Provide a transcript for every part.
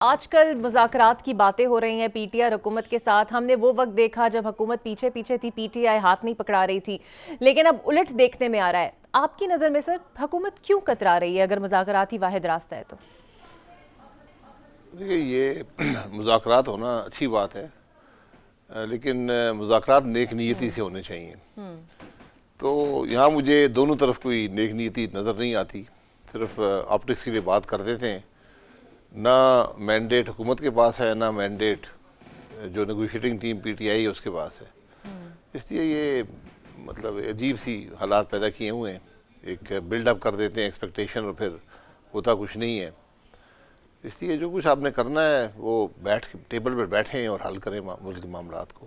آج کل مذاکرات کی باتیں ہو رہی ہیں پی ٹی آئی حکومت کے ساتھ. ہم نے وہ وقت دیکھا جب حکومت پیچھے پیچھے تھی, پی ٹی آئی ہاتھ نہیں پکڑا رہی تھی, لیکن اب الٹ دیکھنے میں آ رہا ہے. آپ کی نظر میں سر حکومت کیوں کترا رہی ہے اگر مذاکرات ہی واحد راستہ ہے تو؟ دیکھیے, یہ مذاکرات ہونا اچھی بات ہے, لیکن مذاکرات نیک نیتی سے ہونے چاہیے. تو یہاں مجھے دونوں طرف کوئی نیک نیتی نظر نہیں آتی, صرف آپٹکس کے لیے بات کر دیتے ہیں. نہ مینڈیٹ حکومت کے پاس ہے, نہ مینڈیٹ جو negotiating team P T I ہے اس کے پاس ہے. اس لیے یہ مطلب عجیب سی حالات پیدا کیے ہوئے ہیں. ایک بلڈ اپ کر دیتے ہیں ایکسپیکٹیشن, اور پھر ہوتا کچھ نہیں ہے. اس لیے جو کچھ آپ نے کرنا ہے وہ ٹیبل پر بیٹھیں اور حل کریں ملک کے معاملات کو.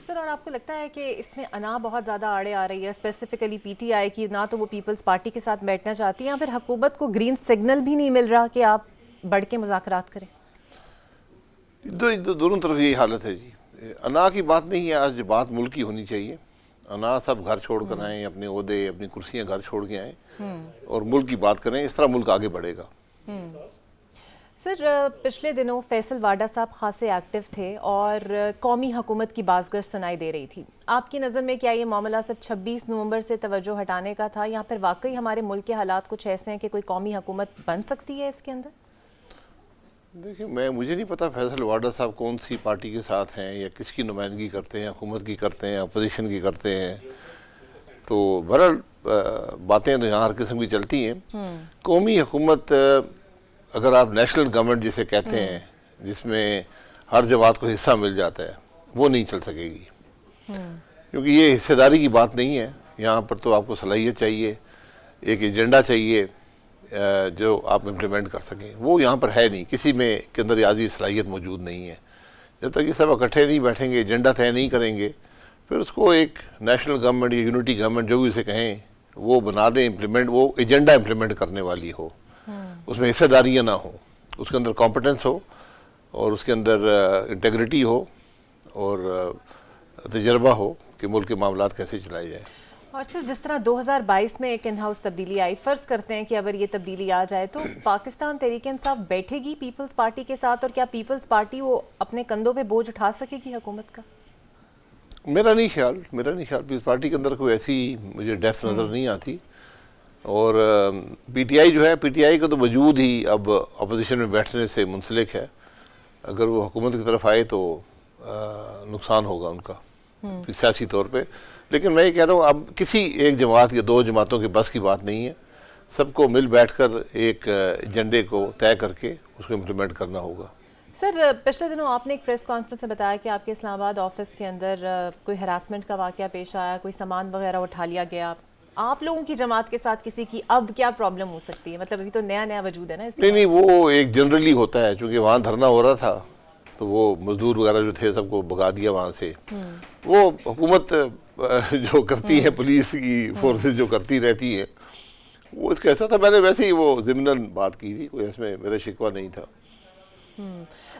سر, اور آپ کو لگتا ہے کہ اس میں انا بہت زیادہ آڑے آ رہی ہے, اسپیسیفکلی پی ٹی آئی کی؟ نہ تو وہ پیپلز پارٹی کے ساتھ بیٹھنا چاہتی ہیں, یا پھر حکومت کو گرین سگنل بھی نہیں مل رہا کہ آپ بڑھ کے مذاکرات کریں؟ دونوں طرف یہی حالت ہے جی. انا کی بات نہیں ہے, آج بات ملک کی ہونی چاہیے. انا سب گھر چھوڑ کر آئیں, اپنے عہدے اپنی کرسیاں گھر چھوڑ کے آئیں اور ملک کی بات کریں. اس طرح ملک آگے بڑھے گا. سر, پچھلے دنوں فیصل واڈا صاحب خاصے ایکٹیو تھے اور قومی حکومت کی بازگشت سنائی دے رہی تھی. آپ کی نظر میں کیا یہ معاملہ صرف 26 نومبر سے توجہ ہٹانے کا تھا, یا پھر واقعی ہمارے ملک کے حالات کچھ ایسے ہیں کہ کوئی قومی حکومت بن سکتی ہے اس کے اندر؟ دیکھیں, مجھے نہیں پتا فیصل واڈا صاحب کون سی پارٹی کے ساتھ ہیں, یا کس کی نمائندگی کرتے ہیں, حکومت کی کرتے ہیں, اپوزیشن کی کرتے ہیں. تو بہرحال باتیں تو یہاں ہر قسم کی چلتی ہیں. قومی حکومت اگر آپ نیشنل گورنمنٹ جسے کہتے ہیں, جس میں ہر جماعت کو حصہ مل جاتا ہے, وہ نہیں چل سکے گی. کیونکہ یہ حصہ داری کی بات نہیں ہے. یہاں پر تو آپ کو صلاحیت چاہیے, ایک ایجنڈا چاہیے جو آپ امپلیمنٹ کر سکیں. وہ یہاں پر ہے نہیں, کسی میں کے اندر آج صلاحیت موجود نہیں ہے. جب تک یہ سب اکٹھے نہیں بیٹھیں گے, ایجنڈا طے نہیں کریں گے, پھر اس کو ایک نیشنل گورنمنٹ یا یونٹی گورنمنٹ جو بھی اسے کہیں وہ بنا دیں امپلیمنٹ, وہ ایجنڈا امپلیمنٹ کرنے والی ہو, اس میں حصہ داریاں نہ ہوں, اس کے اندر کمپٹنس ہو, اور اس کے اندر انٹیگریٹی ہو, اور تجربہ ہو کہ ملک کے معاملات کیسے چلائے جائیں. اور سر, جس طرح 2022 میں ایک ان ہاؤس تبدیلی آئی, فرض کرتے ہیں کہ اگر یہ تبدیلی آ جائے تو پاکستان تحریک انصاف بیٹھے گی پیپلز پارٹی کے ساتھ, اور کیا پیپلز پارٹی وہ اپنے کندھوں پہ بوجھ اٹھا سکے گی حکومت کا؟ میرا نہیں خیال پیپلز پارٹی کے اندر کوئی ایسی مجھے ڈیپتھ نظر نہیں آتی. اور پی ٹی آئی جو ہے, پی ٹی آئی کا تو وجود ہی اب اپوزیشن میں بیٹھنے سے منسلک ہے. اگر وہ حکومت کی طرف آئے تو نقصان ہوگا ان کا سیاسی طور پہ. لیکن میں یہ کہہ رہا ہوں, اب کسی ایک جماعت یا دو جماعتوں کے بس کی بات نہیں ہے. سب کو مل بیٹھ کر ایک ایجنڈے کو طے کر کے اس کو امپلیمنٹ کرنا ہوگا. سر, پچھلے دنوں آپ نے ایک پریس کانفرنس میں بتایا کہ آپ کے اسلام آباد آفس کے اندر کوئی ہراسمنٹ کا واقعہ پیش آیا, کوئی سامان وغیرہ اٹھا لیا گیا. آپ لوگوں کی جماعت کے ساتھ کسی کی اب کیا پرابلم ہو سکتی ہے؟ مطلب ابھی تو نیا وجود ہے نا اس. نہیں, وہ ایک جنرلی ہوتا ہے, چونکہ وہاں دھرنا ہو رہا تھا تو وہ مزدور وغیرہ جو تھے سب کو بھگا دیا وہاں سے. وہ حکومت جو کرتی ہے, پولیس کی فورسز جو کرتی رہتی ہیں, وہ اس کا ایسا تھا. میں نے ویسے ہی وہ ضمناً بات کی تھی, کوئی اس میں میرا شکوہ نہیں تھا.